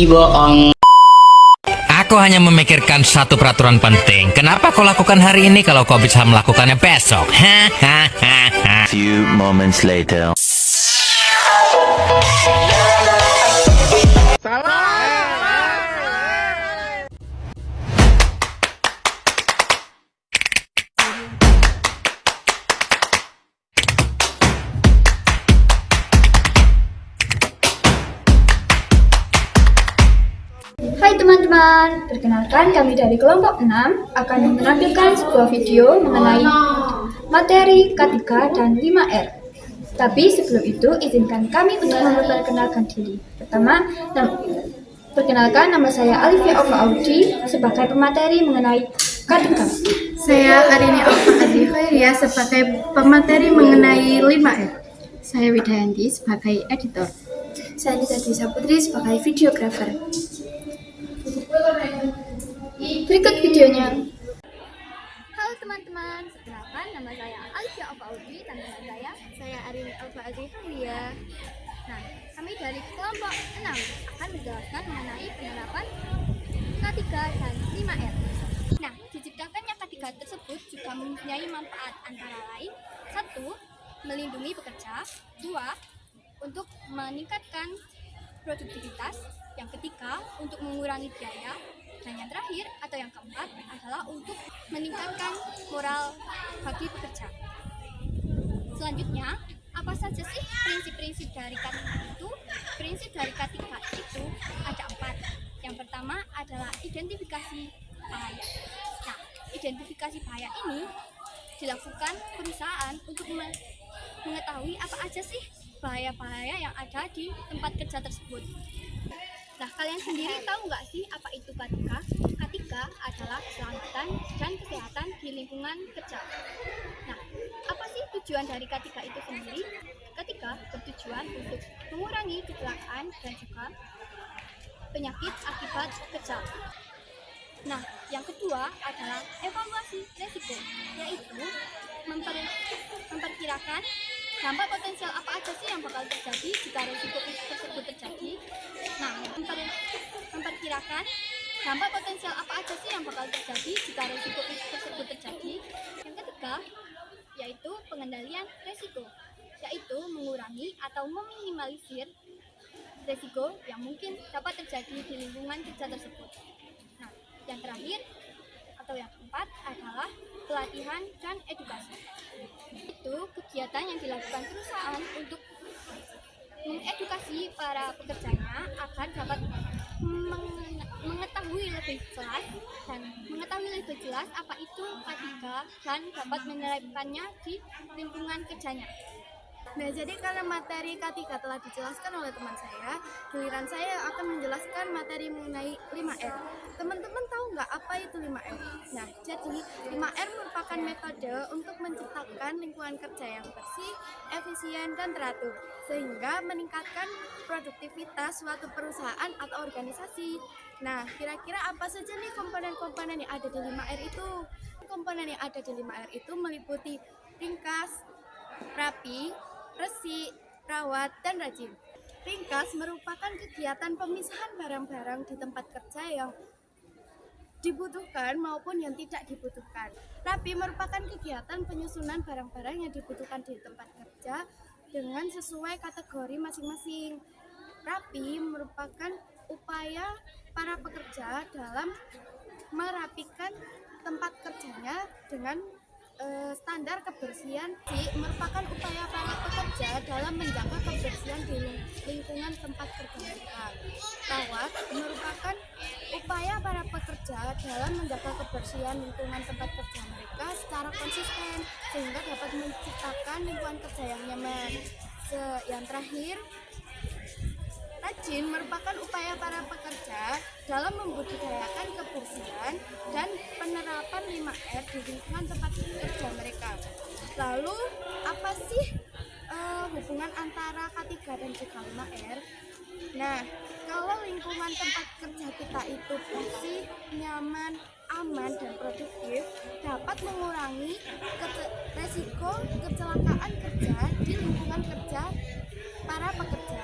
bohong. Aku hanya memikirkan satu peraturan penting. Kenapa kau lakukan hari ini kalau kau bisa melakukannya besok? Hahaha. Few moments later. Hai teman-teman, perkenalkan kami dari kelompok 6 akan menampilkan sebuah video mengenai materi K3 dan 5R. Tapi sebelum itu, izinkan kami untuk memperkenalkan diri. Pertama, perkenalkan nama saya Alifia Ova Audi sebagai pemateri mengenai K3. Saya Arini Alfa-Adri Khairia sebagai pemateri mengenai 5R. Saya Widayanti sebagai editor. Saya Nita Disa Putri sebagai videografer. Berikut videonya. Halo teman-teman, perkenalkan nama saya Alifia Ova Audi dan teman saya Arini Alfa-Adri Khairia. Nah, kami dari kelompok 6 akan menjelaskan mengenai penerapan K3 dan 5R. Nah, diciptakannya K3 tersebut juga mempunyai manfaat antara lain: 1. Melindungi pekerja. 2. Untuk meningkatkan produktivitas. Yang ketiga, untuk mengurangi biaya. Dan yang terakhir atau yang keempat adalah untuk meningkatkan moral bagi pekerja. Selanjutnya, apa saja sih prinsip-prinsip dari K3 itu? Prinsip dari K3 itu ada 4. Yang pertama adalah identifikasi bahaya. Nah, identifikasi bahaya ini dilakukan perusahaan untuk mengetahui apa aja sih bahaya-bahaya yang ada di tempat kerja tersebut. Nah, kalian sendiri tahu nggak sih apa itu K3? K3 adalah keselamatan dan kesehatan di lingkungan kerja. Nah, apa sih tujuan dari K3 itu sendiri? K3 bertujuan untuk mengurangi kecelakaan dan juga penyakit akibat kerja. Nah, yang kedua adalah evaluasi resiko, yaitu memperkirakan dampak potensial apa aja sih yang bakal terjadi jika resiko tersebut terjadi. Nah, memperkirakan dampak potensial apa aja sih yang bakal terjadi jika resiko tersebut terjadi. Yang ketiga, yaitu pengendalian resiko, yaitu mengurangi atau meminimalisir resiko yang mungkin dapat terjadi di lingkungan kerja tersebut. Nah, yang terakhir atau yang keempat adalah pelatihan dan edukasi. Itu kegiatan yang dilakukan perusahaan untuk mengedukasi para pekerjanya agar dapat mengetahui lebih jelas apa itu K3 dan dapat menerapkannya di lingkungan kerjanya. Nah, jadi karena materi K3 telah dijelaskan oleh teman saya, giliran saya akan menjelaskan materi mengenai 5R. Teman-teman tahu nggak apa itu 5R? Nah, jadi 5R merupakan metode untuk menciptakan lingkungan kerja yang bersih, efisien, dan teratur, sehingga meningkatkan produktivitas suatu perusahaan atau organisasi. Nah, kira-kira apa saja nih komponen-komponen yang ada di 5R itu? Komponen yang ada di 5R itu meliputi ringkas, rapi, resik, rawat, dan rajin. Ringkas merupakan kegiatan pemisahan barang-barang di tempat kerja yang dibutuhkan maupun yang tidak dibutuhkan. Rapi merupakan kegiatan penyusunan barang-barang yang dibutuhkan di tempat kerja dengan sesuai kategori masing-masing. Rapi merupakan upaya para pekerja dalam merapikan tempat kerjanya dengan standar kebersihan. Merupakan upaya para pekerja dalam menjaga kebersihan di lingkungan tempat kerja mereka. Rawat merupakan upaya para pekerja dalam menjaga kebersihan lingkungan tempat kerja mereka secara konsisten sehingga dapat menciptakan lingkungan kerja yang nyaman. Yang terakhir, rajin merupakan upaya para pekerja dalam membudidayakan kebersihan dan penerapan 5R di lingkungan tempat kerja mereka. Lalu, apa sih hubungan antara K3 dan juga 5R? Nah, kalau lingkungan tempat kerja kita itu bersih, nyaman, aman, dan produktif, dapat mengurangi resiko kecelakaan kerja di lingkungan kerja para pekerja.